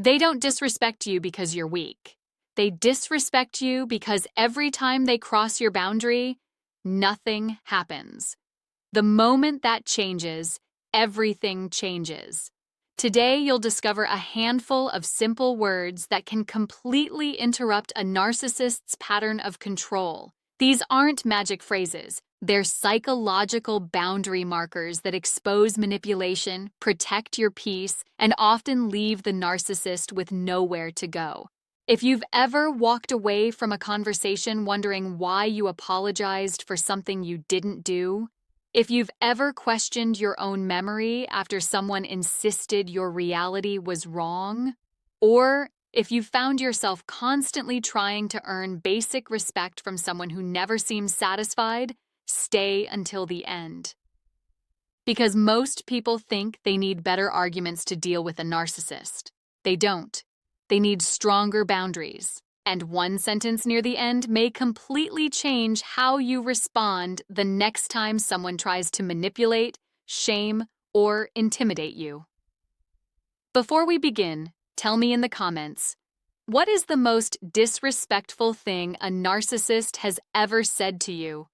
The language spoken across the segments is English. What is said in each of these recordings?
They don't disrespect you because you're weak. They disrespect you because every time they cross your boundary, nothing happens. The moment that changes, everything changes. Today, you'll discover a handful of simple words that can completely interrupt a narcissist's pattern of control. These aren't magic phrases. They're psychological boundary markers that expose manipulation, protect your peace, and often leave the narcissist with nowhere to go. If you've ever walked away from a conversation wondering why you apologized for something you didn't do, if you've ever questioned your own memory after someone insisted your reality was wrong, or if you found yourself constantly trying to earn basic respect from someone who never seems satisfied, stay until the end. Because most people think they need better arguments to deal with a narcissist. They don't. They need stronger boundaries. And one sentence near the end may completely change how you respond the next time someone tries to manipulate, shame, or intimidate you. Before we begin, tell me in the comments, what is the most disrespectful thing a narcissist has ever said to you?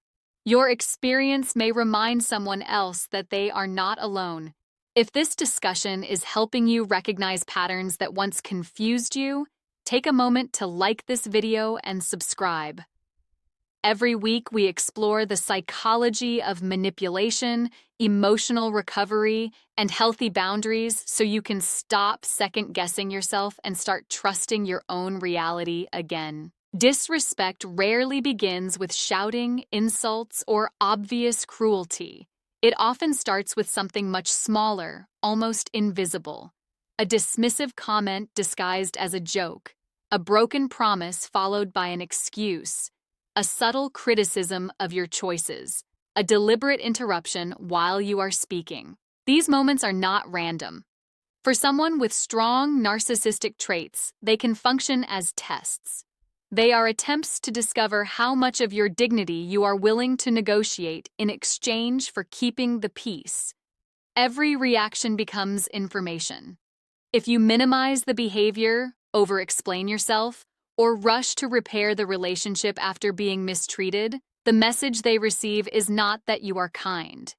Your experience may remind someone else that they are not alone. If this discussion is helping you recognize patterns that once confused you, take a moment to like this video and subscribe. Every week, we explore the psychology of manipulation, emotional recovery, and healthy boundaries so you can stop second-guessing yourself and start trusting your own reality again. Disrespect rarely begins with shouting, insults, or obvious cruelty. It often starts with something much smaller, almost invisible. A dismissive comment disguised as a joke, a broken promise followed by an excuse, a subtle criticism of your choices, a deliberate interruption while you are speaking. These moments are not random. For someone with strong narcissistic traits, they can function as tests. They are attempts to discover how much of your dignity you are willing to negotiate in exchange for keeping the peace. Every reaction becomes information. If you minimize the behavior, over-explain yourself, or rush to repair the relationship after being mistreated, the message they receive is not that you are kind.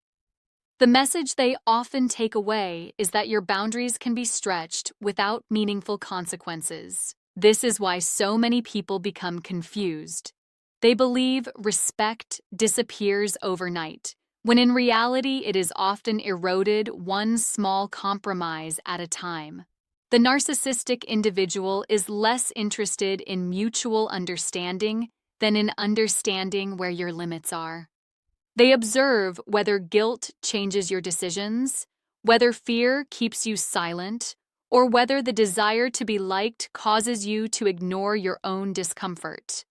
The message they often take away is that your boundaries can be stretched without meaningful consequences. This is why so many people become confused. They believe respect disappears overnight, when in reality it is often eroded one small compromise at a time. The narcissistic individual is less interested in mutual understanding than in understanding where your limits are. They observe whether guilt changes your decisions, whether fear keeps you silent, or whether the desire to be liked causes you to ignore your own discomfort.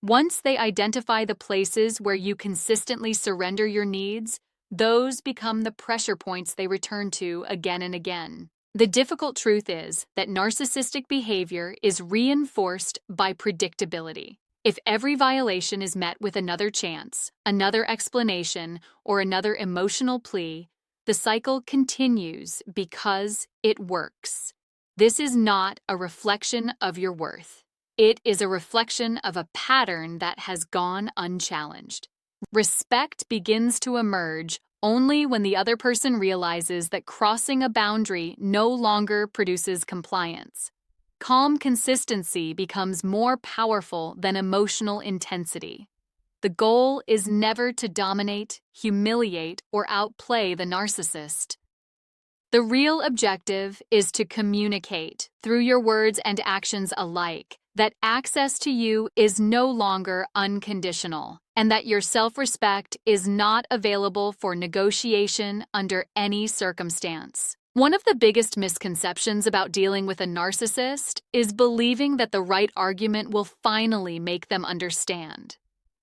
Once they identify the places where you consistently surrender your needs, those become the pressure points they return to again and again. The difficult truth is that narcissistic behavior is reinforced by predictability. If every violation is met with another chance, another explanation, or another emotional plea, the cycle continues because it works. This is not a reflection of your worth. It is a reflection of a pattern that has gone unchallenged. Respect begins to emerge only when the other person realizes that crossing a boundary no longer produces compliance. Calm consistency becomes more powerful than emotional intensity. The goal is never to dominate, humiliate, or outplay the narcissist. The real objective is to communicate, through your words and actions alike, that access to you is no longer unconditional, and that your self-respect is not available for negotiation under any circumstance. One of the biggest misconceptions about dealing with a narcissist is believing that the right argument will finally make them understand.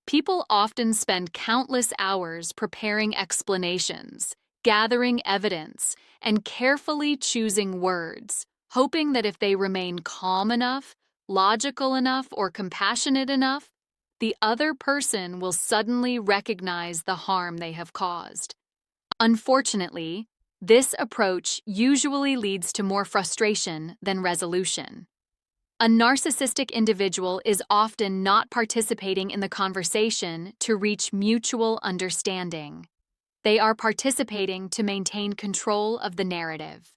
People often spend countless hours preparing explanations, gathering evidence, and carefully choosing words, hoping that if they remain calm enough, logical enough, or compassionate enough, the other person will suddenly recognize the harm they have caused. Unfortunately, This approach usually leads to more frustration than resolution. A narcissistic individual is often not participating in the conversation to reach mutual understanding. They are participating to maintain control of the narrative.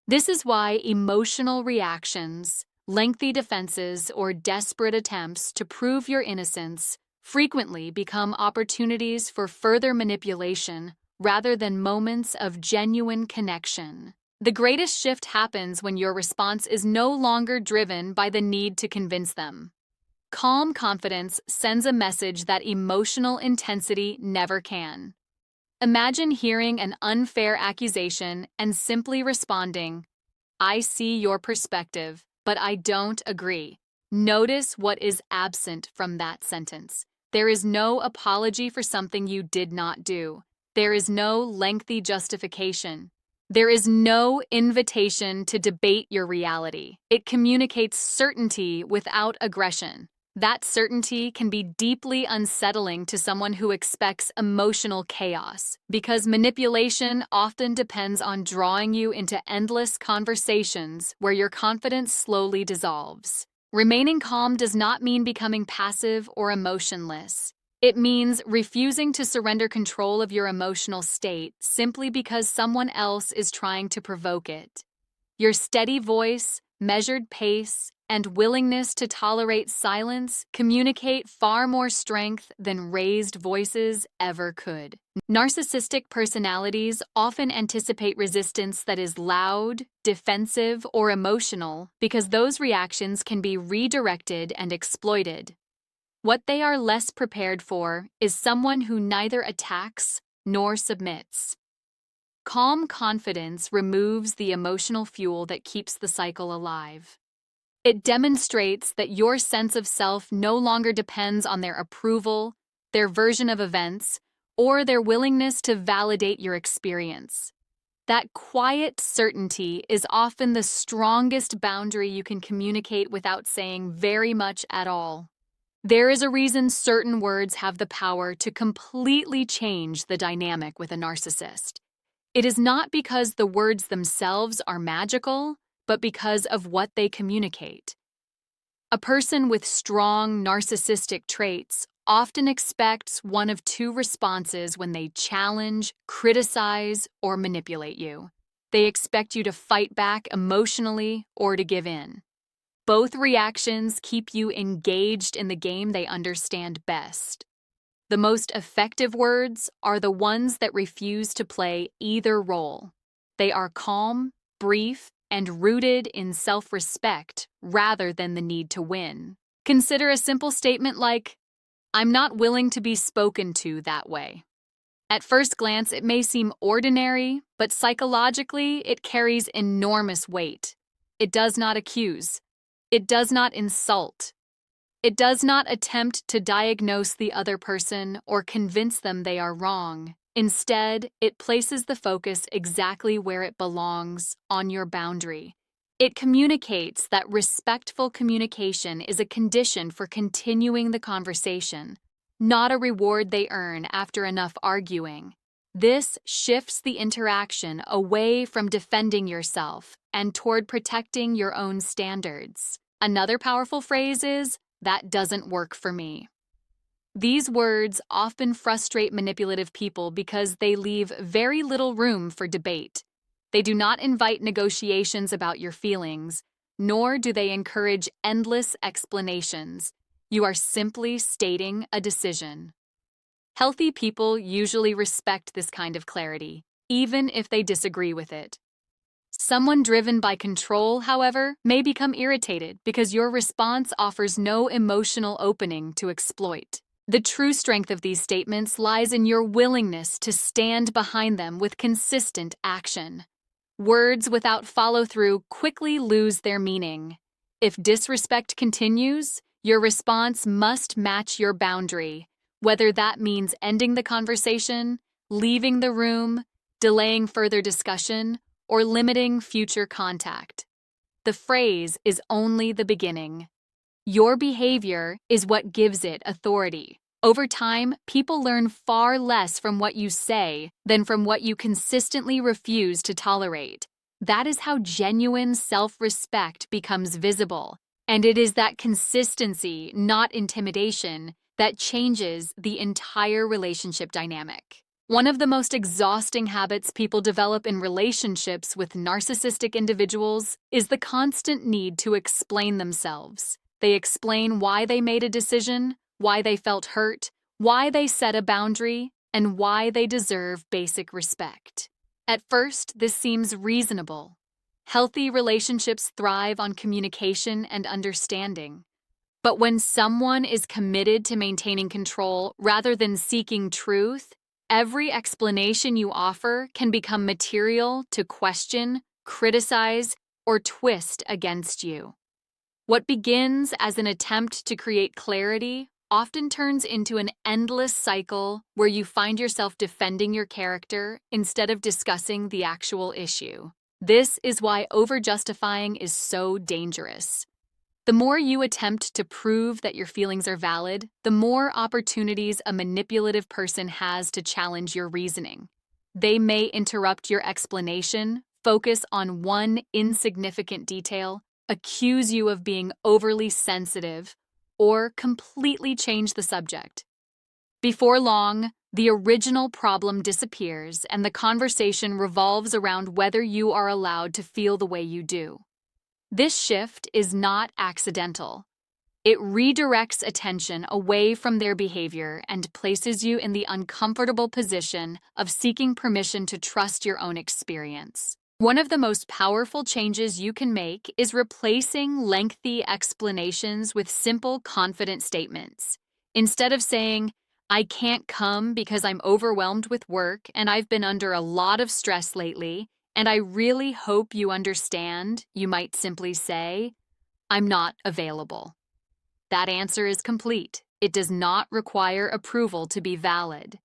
This is why emotional reactions, lengthy defenses, or desperate attempts to prove your innocence frequently become opportunities for further manipulation rather than moments of genuine connection. The greatest shift happens when your response is no longer driven by the need to convince them. Calm confidence sends a message that emotional intensity never can. Imagine hearing an unfair accusation and simply responding, "I see your perspective, but I don't agree." Notice what is absent from that sentence. There is no apology for something you did not do. There is no lengthy justification. There is no invitation to debate your reality. It communicates certainty without aggression. That certainty can be deeply unsettling to someone who expects emotional chaos, because manipulation often depends on drawing you into endless conversations where your confidence slowly dissolves. Remaining calm does not mean becoming passive or emotionless. It means refusing to surrender control of your emotional state simply because someone else is trying to provoke it. Your steady voice, measured pace, and willingness to tolerate silence communicate far more strength than raised voices ever could. Narcissistic personalities often anticipate resistance that is loud, defensive, or emotional because those reactions can be redirected and exploited. What they are less prepared for is someone who neither attacks nor submits. Calm confidence removes the emotional fuel that keeps the cycle alive. It demonstrates that your sense of self no longer depends on their approval, their version of events, or their willingness to validate your experience. That quiet certainty is often the strongest boundary you can communicate without saying very much at all. There is a reason certain words have the power to completely change the dynamic with a narcissist. It is not because the words themselves are magical, but because of what they communicate. A person with strong narcissistic traits often expects one of two responses when they challenge, criticize, or manipulate you. They expect you to fight back emotionally or to give in. Both reactions keep you engaged in the game they understand best. The most effective words are the ones that refuse to play either role. They are calm, brief, and rooted in self-respect rather than the need to win. Consider a simple statement like, "I'm not willing to be spoken to that way." At first glance, it may seem ordinary, but psychologically, it carries enormous weight. It does not accuse. It does not insult. It does not attempt to diagnose the other person or convince them they are wrong. Instead, it places the focus exactly where it belongs, on your boundary. It communicates that respectful communication is a condition for continuing the conversation, not a reward they earn after enough arguing. This shifts the interaction away from defending yourself and toward protecting your own standards. Another powerful phrase is, "That doesn't work for me." These words often frustrate manipulative people because they leave very little room for debate. They do not invite negotiations about your feelings, nor do they encourage endless explanations. You are simply stating a decision. Healthy people usually respect this kind of clarity, even if they disagree with it. Someone driven by control, however, may become irritated because your response offers no emotional opening to exploit. The true strength of these statements lies in your willingness to stand behind them with consistent action. Words without follow-through quickly lose their meaning. If disrespect continues, your response must match your boundary, whether that means ending the conversation, leaving the room, delaying further discussion, or limiting future contact. The phrase is only the beginning. Your behavior is what gives it authority. Over time, people learn far less from what you say than from what you consistently refuse to tolerate. That is how genuine self-respect becomes visible. And it is that consistency, not intimidation, that changes the entire relationship dynamic. One of the most exhausting habits people develop in relationships with narcissistic individuals is the constant need to explain themselves. They explain why they made a decision, why they felt hurt, why they set a boundary, and why they deserve basic respect. At first, this seems reasonable. Healthy relationships thrive on communication and understanding. But when someone is committed to maintaining control rather than seeking truth, every explanation you offer can become material to question, criticize, or twist against you. What begins as an attempt to create clarity often turns into an endless cycle where you find yourself defending your character instead of discussing the actual issue. This is why over-justifying is so dangerous. The more you attempt to prove that your feelings are valid, the more opportunities a manipulative person has to challenge your reasoning. They may interrupt your explanation, focus on one insignificant detail, accuse you of being overly sensitive, or completely change the subject. Before long, the original problem disappears and the conversation revolves around whether you are allowed to feel the way you do. This shift is not accidental. It redirects attention away from their behavior and places you in the uncomfortable position of seeking permission to trust your own experience. One of the most powerful changes you can make is replacing lengthy explanations with simple, confident statements. Instead of saying, "I can't come because I'm overwhelmed with work and I've been under a lot of stress lately, and I really hope you understand," you might simply say, "I'm not available." That answer is complete. It does not require approval to be valid.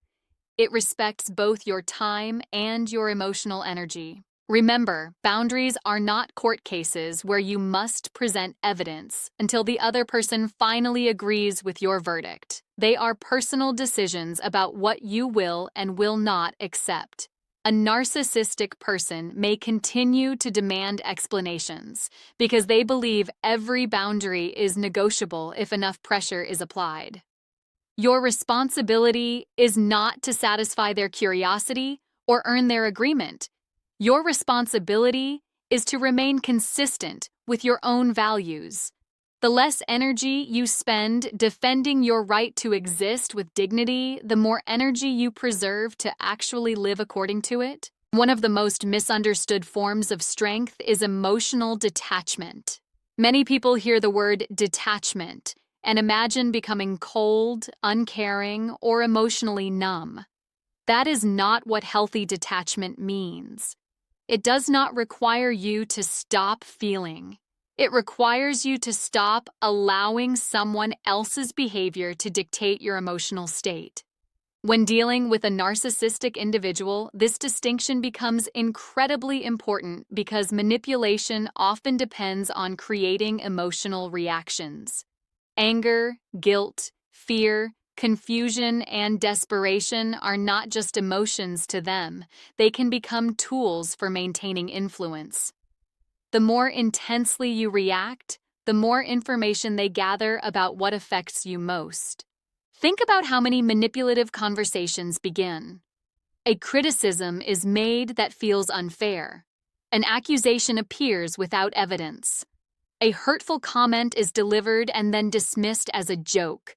It respects both your time and your emotional energy. Remember, boundaries are not court cases where you must present evidence until the other person finally agrees with your verdict. They are personal decisions about what you will and will not accept. A narcissistic person may continue to demand explanations because they believe every boundary is negotiable if enough pressure is applied. Your responsibility is not to satisfy their curiosity or earn their agreement. Your responsibility is to remain consistent with your own values. The less energy you spend defending your right to exist with dignity, the more energy you preserve to actually live according to it. One of the most misunderstood forms of strength is emotional detachment. Many people hear the word detachment and imagine becoming cold, uncaring, or emotionally numb. That is not what healthy detachment means. It does not require you to stop feeling. It requires you to stop allowing someone else's behavior to dictate your emotional state. When dealing with a narcissistic individual, this distinction becomes incredibly important because manipulation often depends on creating emotional reactions. Anger, guilt, fear, confusion, and desperation are not just emotions to them. They can become tools for maintaining influence. The more intensely you react, the more information they gather about what affects you most. Think about how many manipulative conversations begin. A criticism is made that feels unfair. An accusation appears without evidence. A hurtful comment is delivered and then dismissed as a joke.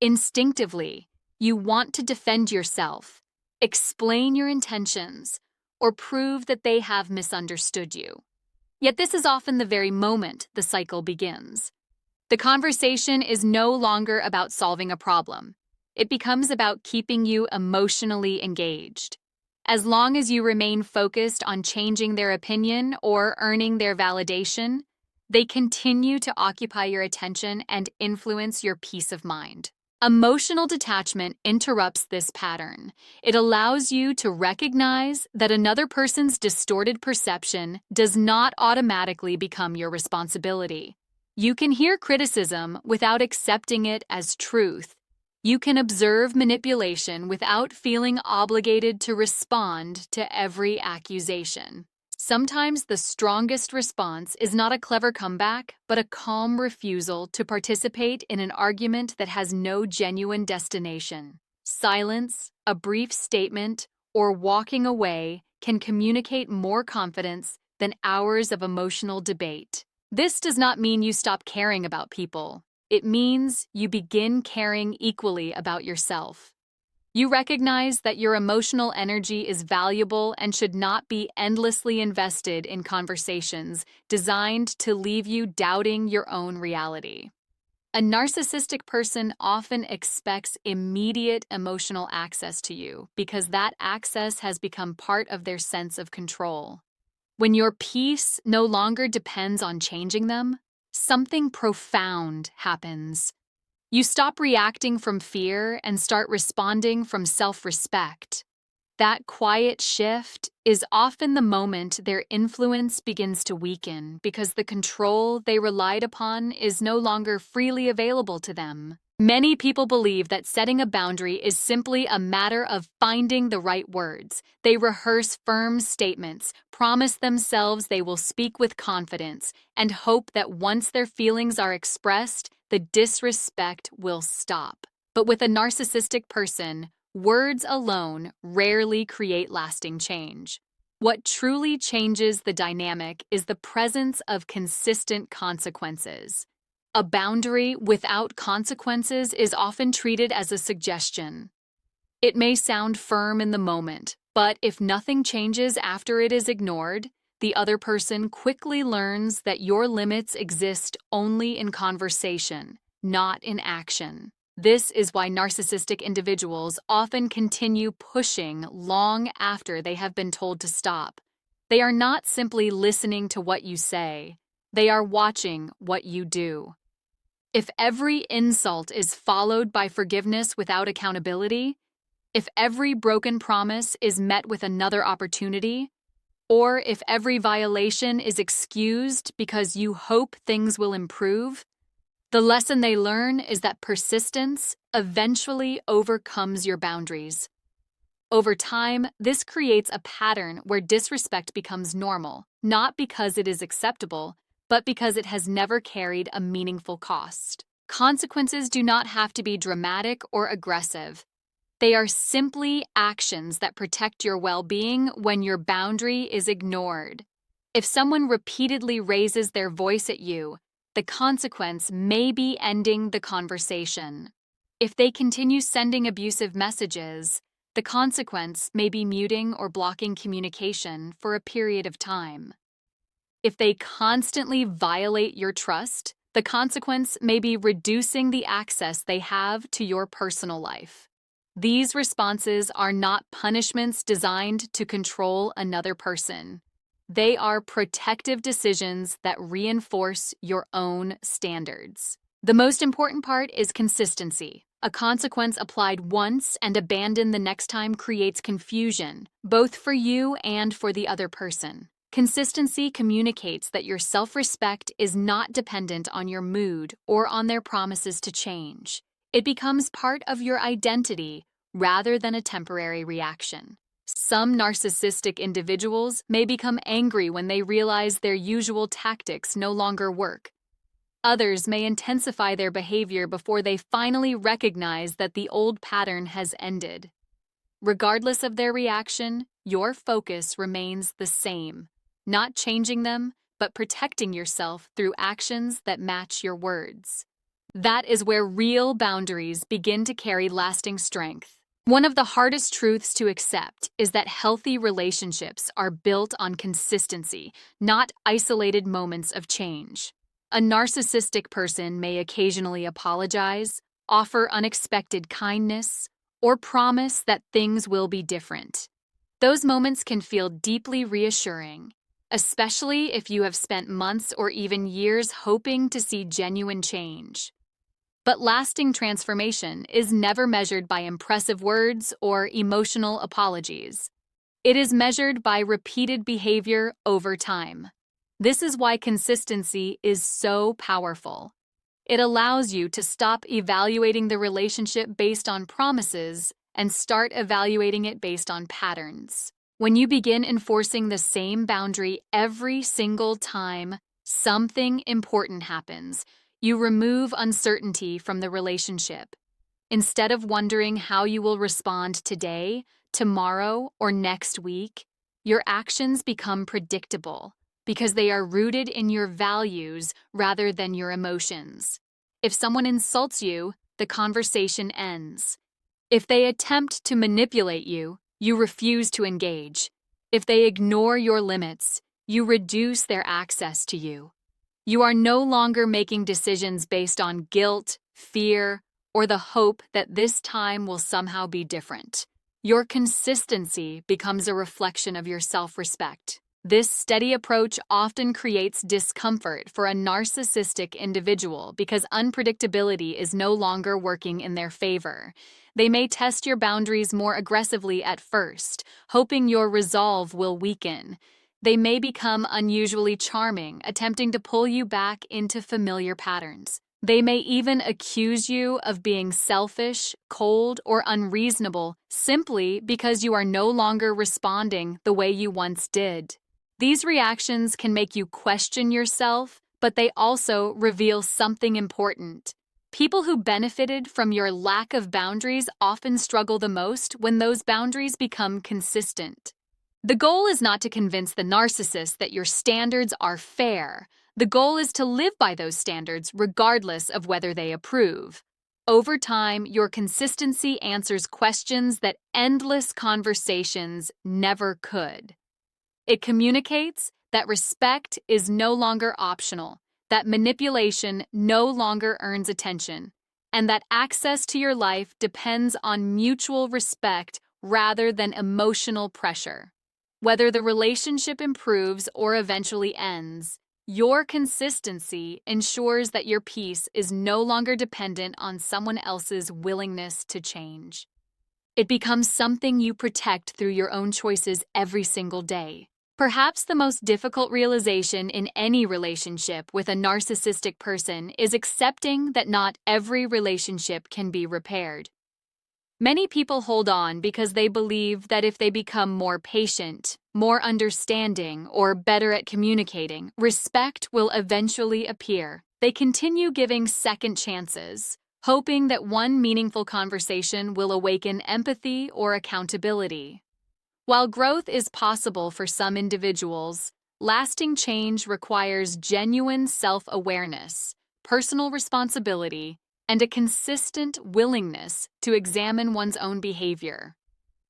Instinctively, you want to defend yourself, explain your intentions, or prove that they have misunderstood you. Yet this is often the very moment the cycle begins. The conversation is no longer about solving a problem. It becomes about keeping you emotionally engaged. As long as you remain focused on changing their opinion or earning their validation, they continue to occupy your attention and influence your peace of mind. Emotional detachment interrupts this pattern. It allows you to recognize that another person's distorted perception does not automatically become your responsibility. You can hear criticism without accepting it as truth. You can observe manipulation without feeling obligated to respond to every accusation. Sometimes the strongest response is not a clever comeback, but a calm refusal to participate in an argument that has no genuine destination. Silence, a brief statement, or walking away can communicate more confidence than hours of emotional debate. This does not mean you stop caring about people. It means you begin caring equally about yourself. You recognize that your emotional energy is valuable and should not be endlessly invested in conversations designed to leave you doubting your own reality. A narcissistic person often expects immediate emotional access to you because that access has become part of their sense of control. When your peace no longer depends on changing them, something profound happens. You stop reacting from fear and start responding from self-respect. That quiet shift is often the moment their influence begins to weaken because the control they relied upon is no longer freely available to them. Many people believe that setting a boundary is simply a matter of finding the right words. They rehearse firm statements, promise themselves they will speak with confidence, and hope that once their feelings are expressed, the disrespect will stop. But with a narcissistic person, words alone rarely create lasting change. What truly changes the dynamic is the presence of consistent consequences. A boundary without consequences is often treated as a suggestion. It may sound firm in the moment, but if nothing changes after it is ignored, the other person quickly learns that your limits exist only in conversation, not in action. This is why narcissistic individuals often continue pushing long after they have been told to stop. They are not simply listening to what you say, they are watching what you do. If every insult is followed by forgiveness without accountability, if every broken promise is met with another opportunity, or if every violation is excused because you hope things will improve, the lesson they learn is that persistence eventually overcomes your boundaries. Over time, this creates a pattern where disrespect becomes normal, not because it is acceptable, but because it has never carried a meaningful cost. Consequences do not have to be dramatic or aggressive. They are simply actions that protect your well-being when your boundary is ignored. If someone repeatedly raises their voice at you, the consequence may be ending the conversation. If they continue sending abusive messages, the consequence may be muting or blocking communication for a period of time. If they constantly violate your trust, the consequence may be reducing the access they have to your personal life. These responses are not punishments designed to control another person. They are protective decisions that reinforce your own standards. The most important part is consistency. A consequence applied once and abandoned the next time creates confusion, both for you and for the other person. Consistency communicates that your self-respect is not dependent on your mood or on their promises to change. It becomes part of your identity rather than a temporary reaction. Some narcissistic individuals may become angry when they realize their usual tactics no longer work. Others may intensify their behavior before they finally recognize that the old pattern has ended. Regardless of their reaction, your focus remains the same. Not changing them, but protecting yourself through actions that match your words. That is where real boundaries begin to carry lasting strength. One of the hardest truths to accept is that healthy relationships are built on consistency, not isolated moments of change. A narcissistic person may occasionally apologize, offer unexpected kindness, or promise that things will be different. Those moments can feel deeply reassuring, especially if you have spent months or even years hoping to see genuine change. But lasting transformation is never measured by impressive words or emotional apologies. It is measured by repeated behavior over time. This is why consistency is so powerful. It allows you to stop evaluating the relationship based on promises and start evaluating it based on patterns. When you begin enforcing the same boundary every single time something important happens, you remove uncertainty from the relationship. Instead of wondering how you will respond today, tomorrow, or next week, your actions become predictable because they are rooted in your values rather than your emotions. If someone insults you, the conversation ends. If they attempt to manipulate you, you refuse to engage. If they ignore your limits, you reduce their access to you. You are no longer making decisions based on guilt, fear, or the hope that this time will somehow be different. Your consistency becomes a reflection of your self-respect. This steady approach often creates discomfort for a narcissistic individual because unpredictability is no longer working in their favor. They may test your boundaries more aggressively at first, hoping your resolve will weaken. They may become unusually charming, attempting to pull you back into familiar patterns. They may even accuse you of being selfish, cold, or unreasonable simply because you are no longer responding the way you once did. These reactions can make you question yourself, but they also reveal something important. People who benefited from your lack of boundaries often struggle the most when those boundaries become consistent. The goal is not to convince the narcissist that your standards are fair. The goal is to live by those standards regardless of whether they approve. Over time, your consistency answers questions that endless conversations never could. It communicates that respect is no longer optional, that manipulation no longer earns attention, and that access to your life depends on mutual respect rather than emotional pressure. Whether the relationship improves or eventually ends, your consistency ensures that your peace is no longer dependent on someone else's willingness to change. It becomes something you protect through your own choices every single day. Perhaps the most difficult realization in any relationship with a narcissistic person is accepting that not every relationship can be repaired. Many people hold on because they believe that if they become more patient, more understanding, or better at communicating, respect will eventually appear. They continue giving second chances, hoping that one meaningful conversation will awaken empathy or accountability. While growth is possible for some individuals, lasting change requires genuine self-awareness, personal responsibility, and a consistent willingness to examine one's own behavior.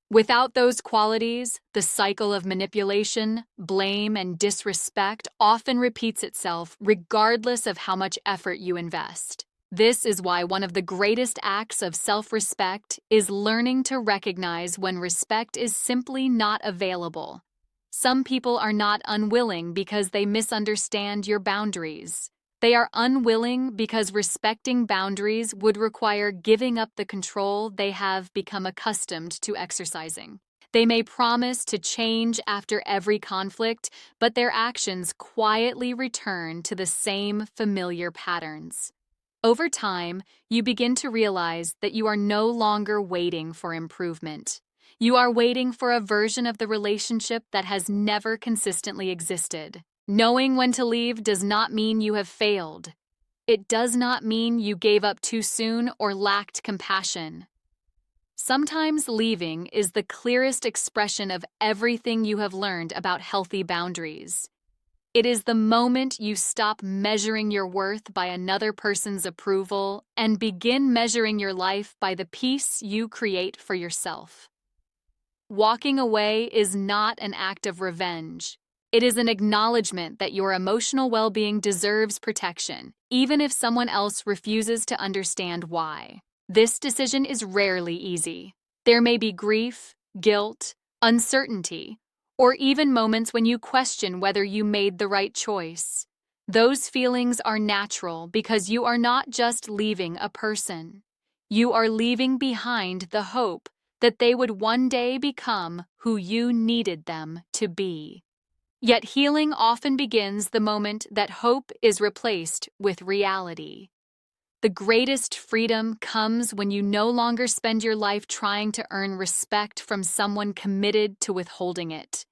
Without those qualities, the cycle of manipulation, blame, and disrespect often repeats itself regardless of how much effort you invest. This is why one of the greatest acts of self-respect is learning to recognize when respect is simply not available. Some people are not unwilling because they misunderstand your boundaries. They are unwilling because respecting boundaries would require giving up the control they have become accustomed to exercising. They may promise to change after every conflict, but their actions quietly return to the same familiar patterns. Over time, you begin to realize that you are no longer waiting for improvement. You are waiting for a version of the relationship that has never consistently existed. Knowing when to leave does not mean you have failed. It does not mean you gave up too soon or lacked compassion. Sometimes leaving is the clearest expression of everything you have learned about healthy boundaries. It is the moment you stop measuring your worth by another person's approval and begin measuring your life by the peace you create for yourself. Walking away is not an act of revenge. It is an acknowledgement that your emotional well-being deserves protection, even if someone else refuses to understand why. This decision is rarely easy. There may be grief, guilt, uncertainty, or even moments when you question whether you made the right choice. Those feelings are natural because you are not just leaving a person. You are leaving behind the hope that they would one day become who you needed them to be. Yet healing often begins the moment that hope is replaced with reality. The greatest freedom comes when you no longer spend your life trying to earn respect from someone committed to withholding it.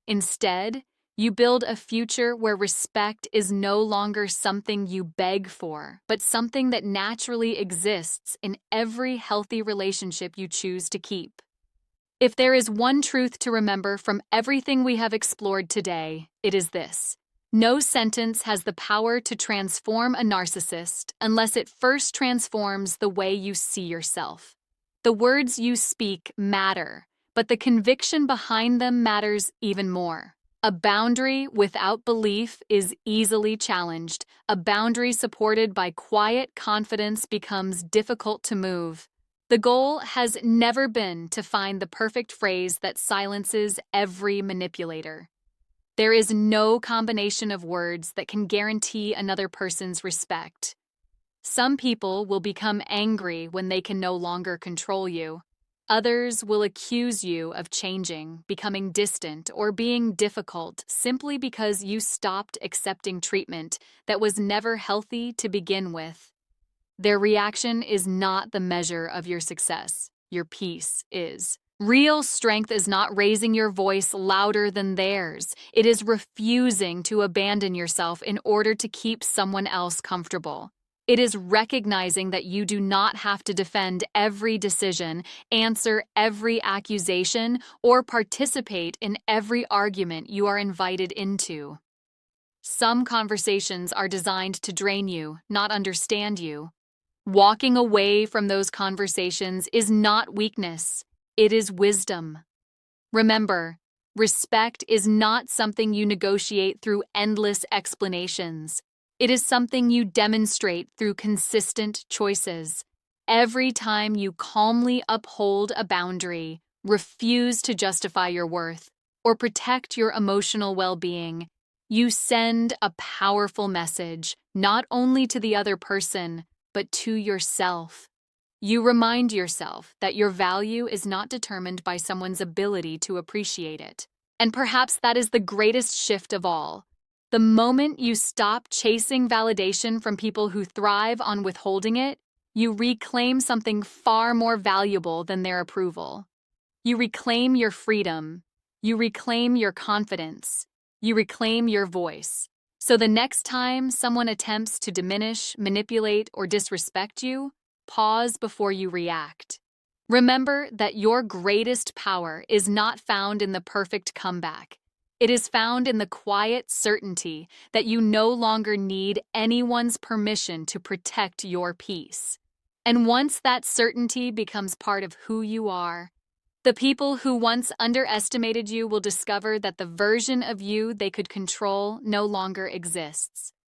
Instead, you build a future where respect is no longer something you beg for, but something that naturally exists in every healthy relationship you choose to keep. If there is one truth to remember from everything we have explored today, it is this. No sentence has the power to transform a narcissist unless it first transforms the way you see yourself. The words you speak matter, but the conviction behind them matters even more. A boundary without belief is easily challenged. A boundary supported by quiet confidence becomes difficult to move. The goal has never been to find the perfect phrase that silences every manipulator. There is no combination of words that can guarantee another person's respect. Some people will become angry when they can no longer control you. Others will accuse you of changing, becoming distant, or being difficult simply because you stopped accepting treatment that was never healthy to begin with. Their reaction is not the measure of your success. Your peace is. Real strength is not raising your voice louder than theirs. It is refusing to abandon yourself in order to keep someone else comfortable. It is recognizing that you do not have to defend every decision, answer every accusation, or participate in every argument you are invited into. Some conversations are designed to drain you, not understand you. Walking away from those conversations is not weakness. It is wisdom. Remember, respect is not something you negotiate through endless explanations. It is something you demonstrate through consistent choices. Every time you calmly uphold a boundary, refuse to justify your worth, or protect your emotional well-being, you send a powerful message, not only to the other person, but to yourself. You remind yourself that your value is not determined by someone's ability to appreciate it. And perhaps that is the greatest shift of all. The moment you stop chasing validation from people who thrive on withholding it, you reclaim something far more valuable than their approval. You reclaim your freedom. You reclaim your confidence. You reclaim your voice. So the next time someone attempts to diminish, manipulate, or disrespect you, pause before you react. Remember that your greatest power is not found in the perfect comeback. It is found in the quiet certainty that you no longer need anyone's permission to protect your peace. And once that certainty becomes part of who you are, the people who once underestimated you will discover that the version of you they could control no longer exists.